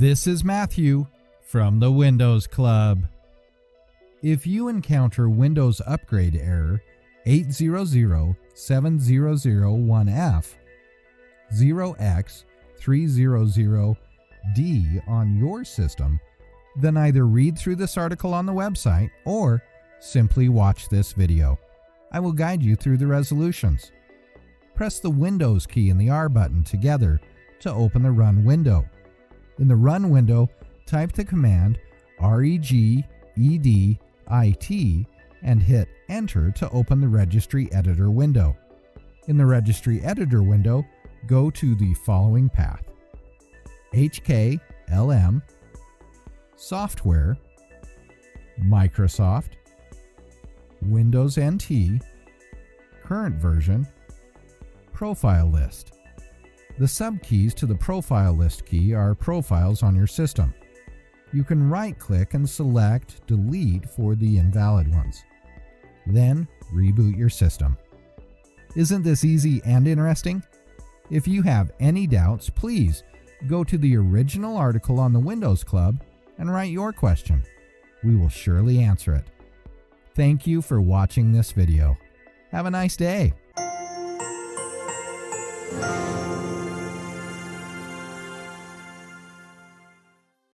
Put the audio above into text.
This is Matthew from the Windows Club. If you encounter Windows upgrade error 0x3000D 0x3000D on your system, then either read through this article on the website or simply watch this video. I will guide you through the resolutions. Press the Windows key and the R button together to open the Run window. In the Run window, type the command regedit and hit Enter to open the Registry Editor window. In the Registry Editor window, go to the following path: HKLM, Software, Microsoft, Windows NT, Current Version, Profile List. The subkeys to the Profile List key are profiles on your system. You can right-click and select Delete for the invalid ones. Then reboot your system. Isn't this easy and interesting? If you have any doubts, please go to the original article on the Windows Club and write your question. We will surely answer it. Thank you for watching this video. Have a nice day.